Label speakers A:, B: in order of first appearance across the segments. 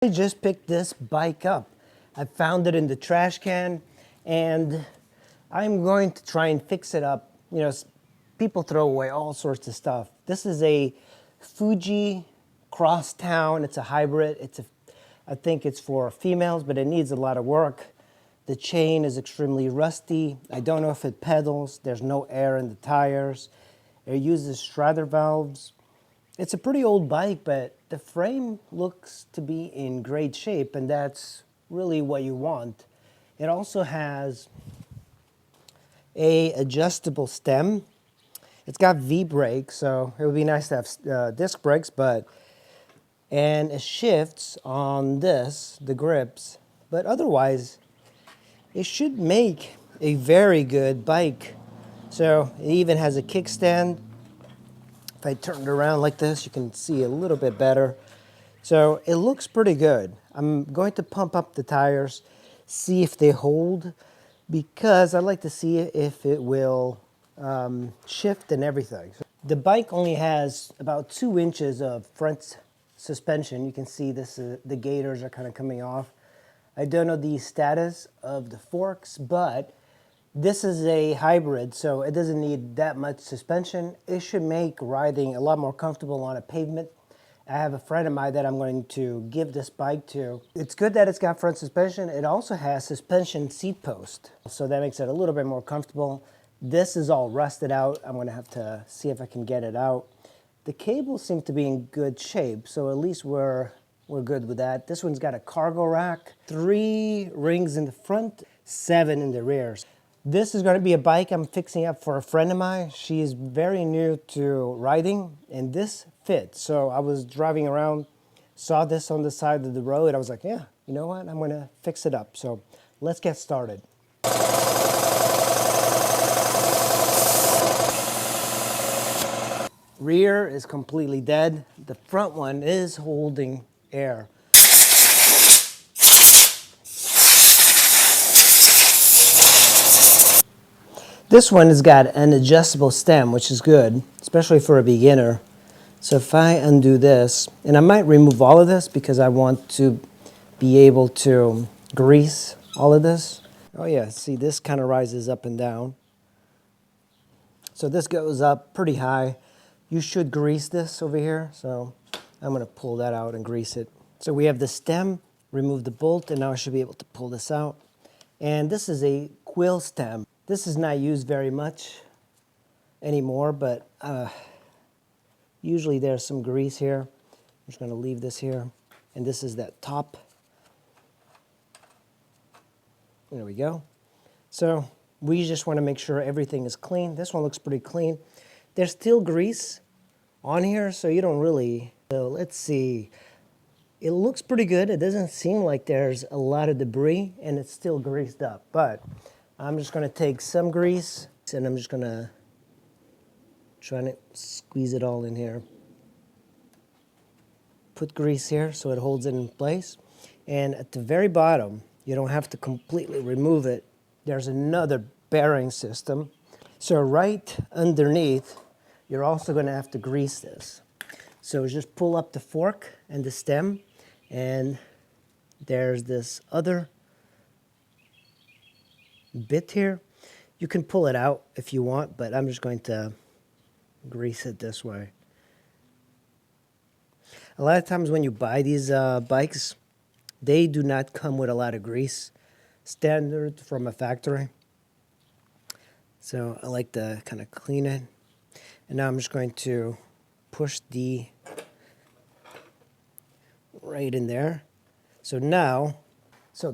A: I just picked this bike up. I found it in the trash can and I'm going to try and fix it up. You know, people throw away all sorts of stuff. This is a Fuji Crosstown. It's a hybrid. I think it's for females, but it needs a lot of work. The chain is extremely rusty. I don't know if it pedals. There's no air in the tires. It uses Schrader valves. It's a pretty old bike, but the frame looks to be in great shape, and that's really what you want. It also has a adjustable stem. It's got V-brakes, so it would be nice to have disc brakes, and it shifts on the grips, but otherwise, it should make a very good bike. So it even has a kickstand. If I turn it around like this, you can see a little bit better. So it looks pretty good. I'm going to pump up the tires, see if they hold, because I'd like to see if it will shift and everything. The bike only has about 2 inches of front suspension. You can see the gaiters are kind of coming off. I don't know the status of the forks, but this is a hybrid, so it doesn't need that much suspension. It should make riding a lot more comfortable on a pavement. I have a friend of mine that I'm going to give this bike to. It's good that it's got front suspension. It also has suspension seat post, so that makes it a little bit more comfortable. This is all rusted out. I'm going to have to see if I can get it out. The cables seem to be in good shape, so at least we're good with that. This one's got a cargo rack, 3 rings in the front, 7 in the rear. This is going to be a bike I'm fixing up for a friend of mine. She is very new to riding, and this fits. So I was driving around, saw this on the side of the road. I was like, yeah, you know what? I'm going to fix it up. So let's get started. Rear is completely dead. The front one is holding air. This one has got an adjustable stem, which is good, especially for a beginner. So if I undo this, and I might remove all of this because I want to be able to grease all of this. Oh yeah, see, this kind of rises up and down. So this goes up pretty high. You should grease this over here. So I'm going to pull that out and grease it. So we have the stem, remove the bolt, and now I should be able to pull this out. And this is a quill stem. This is not used very much anymore, but usually there's some grease here. I'm just going to leave this here. And this is that top. There we go. So we just want to make sure everything is clean. This one looks pretty clean. There's still grease on here, so you don't really... So let's see. It looks pretty good. It doesn't seem like there's a lot of debris, and it's still greased up. But I'm just going to take some grease, and I'm just going to try to squeeze it all in here. Put grease here so it holds it in place. And at the very bottom, you don't have to completely remove it. There's another bearing system. So right underneath, you're also going to have to grease this. So just pull up the fork and the stem, and there's this other bit here. You can pull it out if you want, but I'm just going to grease it this way. A lot of times when you buy these bikes, they do not come with a lot of grease, standard from a factory. So I like to kind of clean it. And now I'm just going to push the right in there. So now,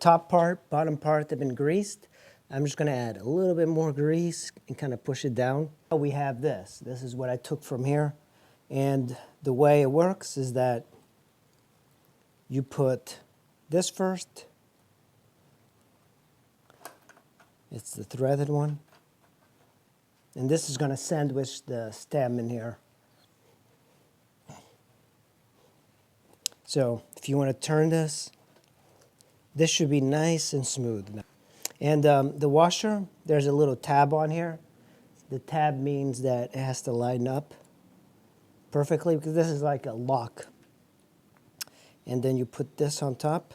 A: top part, bottom part have been greased. I'm just going to add a little bit more grease and kind of push it down. We have this. This is what I took from here. And the way it works is that you put this first. It's the threaded one. And this is going to sandwich the stem in here. So if you want to turn this, this should be nice and smooth. And the washer, there's a little tab on here. The tab means that it has to line up perfectly because this is like a lock. and then you put this on top.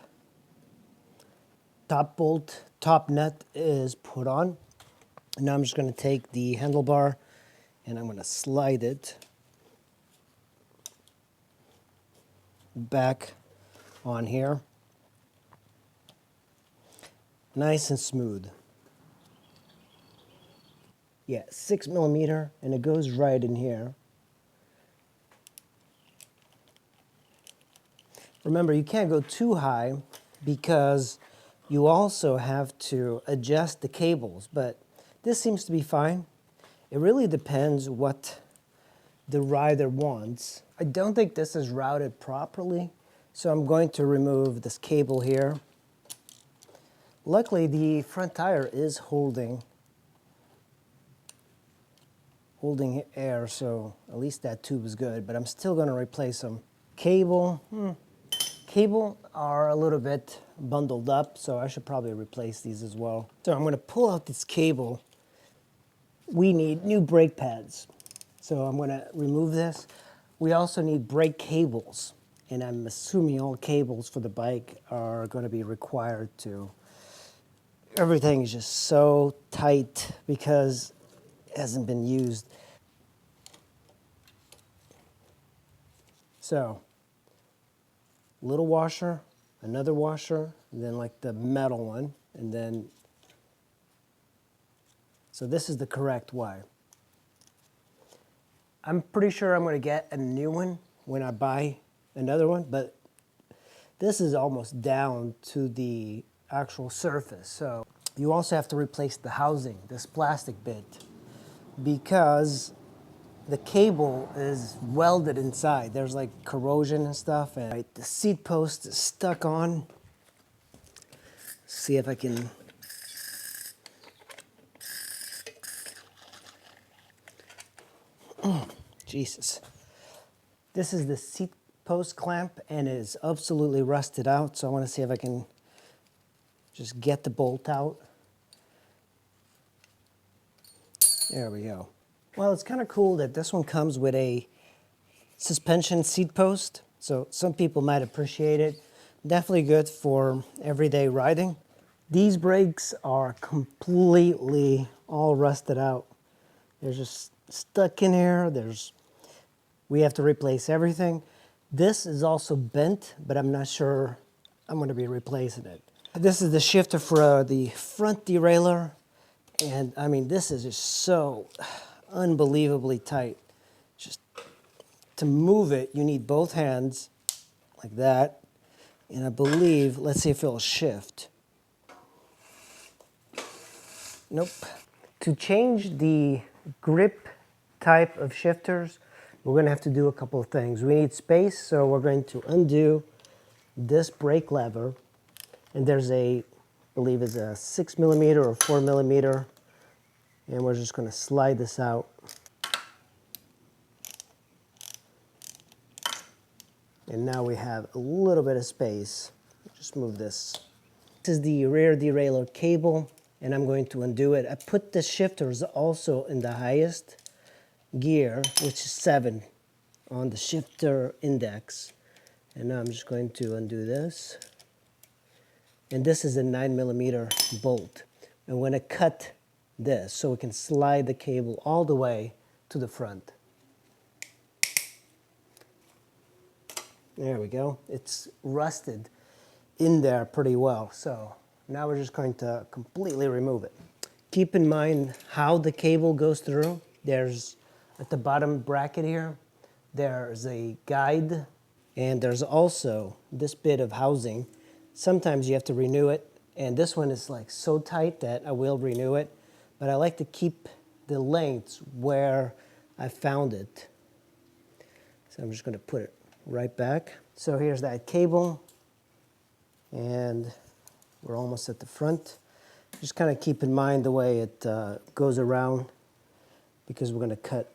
A: Top bolt, top nut is put on. And now I'm just going to take the handlebar and I'm going to slide it back on here. Nice and smooth. Yeah, 6mm, and it goes right in here. Remember, you can't go too high because you also have to adjust the cables, but this seems to be fine. It really depends what the rider wants. I don't think this is routed properly, so I'm going to remove this cable here. Luckily, the front tire is holding air, so at least that tube is good, but I'm still going to replace them. Cable are a little bit bundled up, so I should probably replace these as well. So I'm going to pull out this cable. We need new brake pads, so I'm going to remove this. We also need brake cables, and I'm assuming all cables for the bike are going to be required too. Everything is just so tight because it hasn't been used. So, little washer, another washer, and then like the metal one, and then, so this is the correct wire. I'm pretty sure I'm going to get a new one when I buy another one, but this is almost down to the actual surface. So you also have to replace the housing, this plastic bit, because the cable is welded inside. There's like corrosion and stuff, and the seat post is stuck on. See if I can. Jesus. This is the seat post clamp, and it is absolutely rusted out, so I want to see if I can just get the bolt out. There we go. Well, it's kind of cool that this one comes with a suspension seat post, so some people might appreciate it. Definitely good for everyday riding. These brakes are completely all rusted out. They're just stuck in here. We have to replace everything. This is also bent, but I'm not sure I'm going to be replacing it. This is the shifter for the front derailleur, and I mean, this is just so unbelievably tight. Just to move it, you need both hands like that, and I believe, let's see if it'll shift. Nope. To change the grip type of shifters, we're going to have to do a couple of things. We need space, so we're going to undo this brake lever, and there's I believe it's a 6mm or 4mm, and we're just going to slide this out. And now we have a little bit of space. Just move this. This is the rear derailleur cable, and I'm going to undo it. I put the shifters also in the highest gear, which is 7 on the shifter index. And now I'm just going to undo this. And this is a 9mm bolt. I'm going to cut this so we can slide the cable all the way to the front. There we go. It's rusted in there pretty well. So now we're just going to completely remove it. Keep in mind how the cable goes through. There's at the bottom bracket here, there's a guide, and there's also this bit of housing. Sometimes you have to renew it, and this one is like so tight that I will renew it, but I like to keep the lengths where I found it. So I'm just going to put it right back. So here's that cable, and we're almost at the front. Just kind of keep in mind the way it goes around, because we're going to cut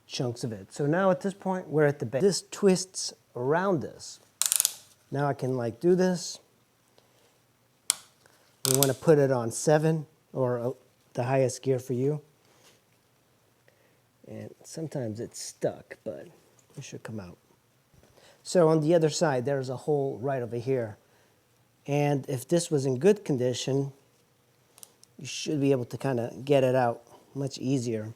A: chunks of it. So now at this point, we're at the base. This twists around this. Now I can like do this. We want to put it on 7 or the highest gear for you. And sometimes it's stuck, but it should come out. So on the other side, there's a hole right over here. And if this was in good condition, you should be able to kind of get it out much easier.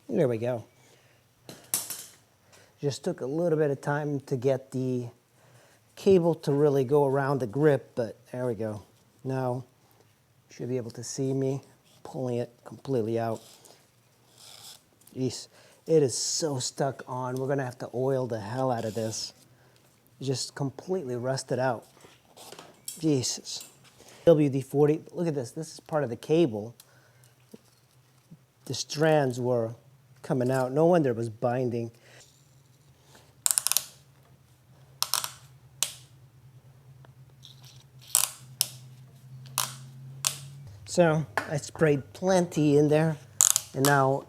A: There we go. Just took a little bit of time to get the cable to really go around the grip, but there we go. Now, you should be able to see me pulling it completely out. Jeez, it is so stuck on. We're gonna have to oil the hell out of this. It's just completely rusted out. Jesus. WD-40, look at this. This is part of the cable. The strands were coming out. No wonder it was binding. So I sprayed plenty in there, and now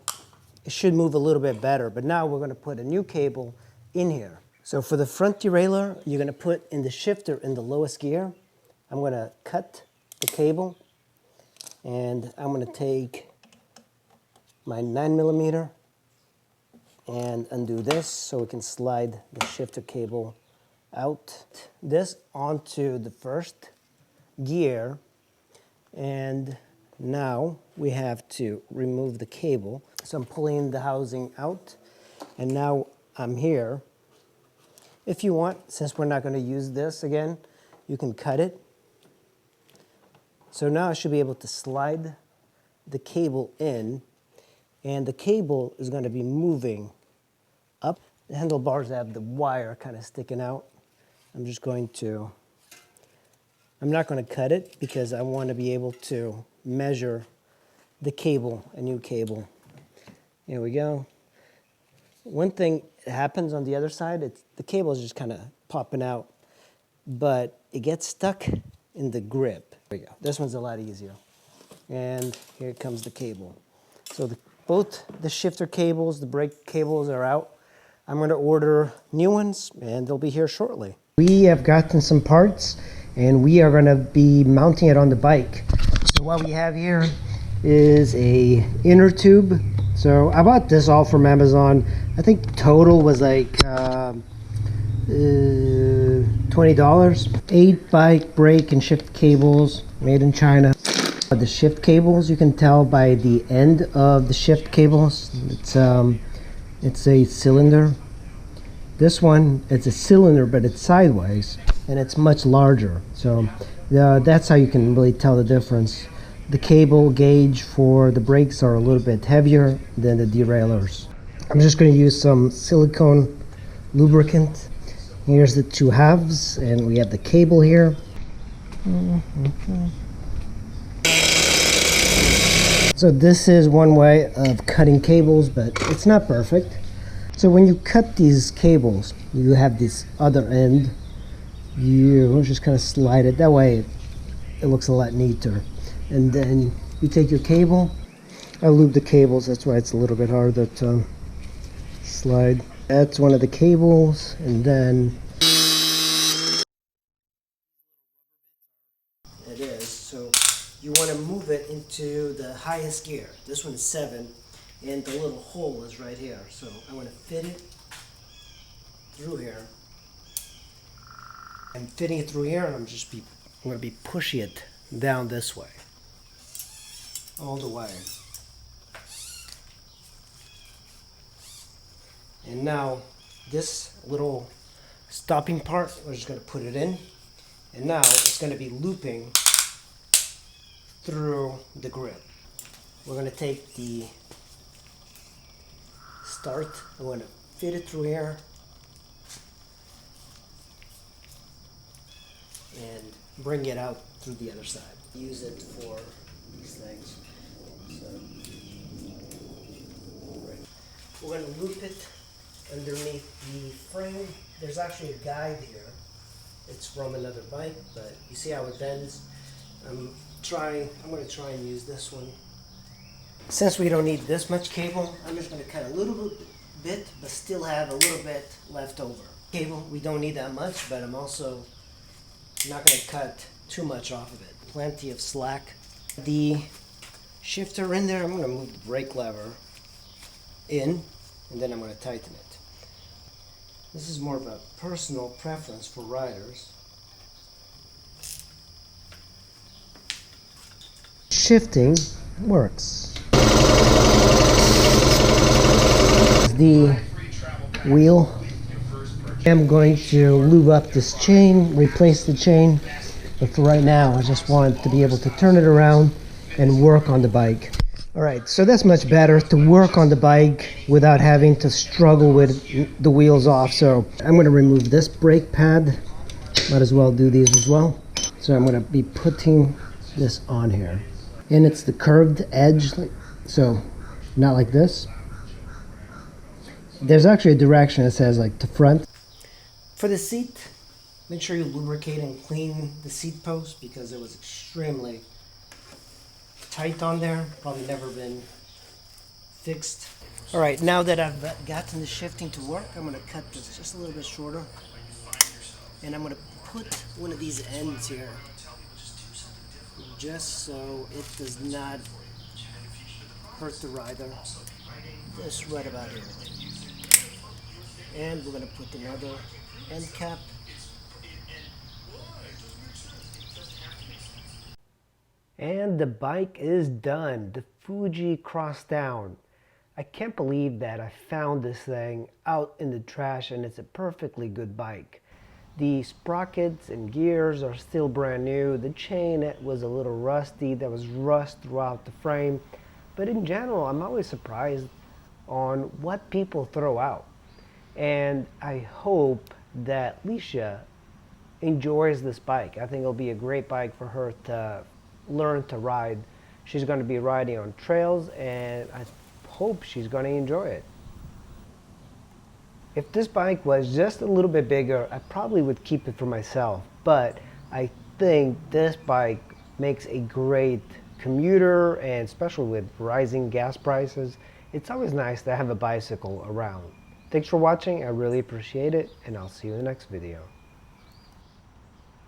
A: it should move a little bit better. But now we're going to put a new cable in here. So for the front derailleur, you're going to put in the shifter in the lowest gear. I'm going to cut the cable, and I'm going to take my 9mm and undo this so we can slide the shifter cable out. This onto the first gear. And now we have to remove the cable. So I'm pulling the housing out, and now I'm here. If you want, since we're not going to use this again, you can cut it. So now I should be able to slide the cable in, and the cable is going to be moving up. The handlebars have the wire kind of sticking out. I'm not going to cut it because I want to be able to measure the cable, a new cable. Here we go. One thing that happens on the other side, the cable is just kind of popping out, but it gets stuck in the grip. There we go. This one's a lot easier. And here comes the cable. So both the shifter cables, the brake cables are out. I'm going to order new ones, and they'll be here shortly. We have gotten some parts, and we are going to be mounting it on the bike. So what we have here is a inner tube. So I bought this all from Amazon. I think total was like $20. 8 bike, brake, and shift cables made in China. The shift cables, you can tell by the end of the shift cables. It's a cylinder. This one, it's a cylinder, but it's sideways, and it's much larger. So that's how you can really tell the difference. The cable gauge for the brakes are a little bit heavier than the derailleurs. I'm just going to use some silicone lubricant. Here's the two halves, and we have the cable here. So this is one way of cutting cables, but it's not perfect. So when you cut these cables, you have this other end. You just kind of slide it. That way it looks a lot neater. And then you take your cable. I lube the cables, that's why it's a little bit harder to slide. That's one of the cables, and then it is. So you want to move it into the highest gear. This one is 7, and the little hole is right here. So I want to fit it through here. I'm fitting it through here, and I'm going to be pushing it down this way, all the way. And now this little stopping part, we're just going to put it in, and now it's going to be looping through the grip. We're going to take the start, I'm going to fit it through here and bring it out through the other side. Use it for these things. So, we're going to loop it underneath the frame. There's actually a guide here. It's from another bike, but you see how it bends? I'm going to try and use this one. Since we don't need this much cable, I'm just going to cut a little bit, but still have a little bit left over. Cable, we don't need that much, but I'm also not going to cut too much off of it. Plenty of slack. The shifter in there, I'm going to move the brake lever in, and then I'm going to tighten it. This is more of a personal preference for riders. Shifting works. The wheel. I'm going to lube up this chain, replace the chain, but for right now I just want to be able to turn it around and work on the bike. Alright, so that's much better to work on the bike without having to struggle with the wheels off. So I'm going to remove this brake pad. Might as well do these as well. So I'm going to be putting this on here. And it's the curved edge, so not like this. There's actually a direction that says like to front. For the seat, make sure you lubricate and clean the seat post because it was extremely tight on there, probably never been fixed. All right, now that I've gotten the shifting to work, I'm going to cut this just a little bit shorter, and I'm going to put one of these ends here just so it does not hurt the rider. Just right about here. And we're going to put another end cap. And the bike is done, the Fuji Crosstown. I can't believe that I found this thing out in the trash, and it's a perfectly good bike. The sprockets and gears are still brand new. The chain was a little rusty. There was rust throughout the frame. But in general, I'm always surprised on what people throw out. And I hope that Licia enjoys this bike. I think it'll be a great bike for her to learn to ride. She's going to be riding on trails, and I hope she's going to enjoy it. If this bike was just a little bit bigger, I probably would keep it for myself, but I think this bike makes a great commuter, and especially with rising gas prices, it's always nice to have a bicycle around. Thanks for watching, I really appreciate it, and I'll see you in the next video.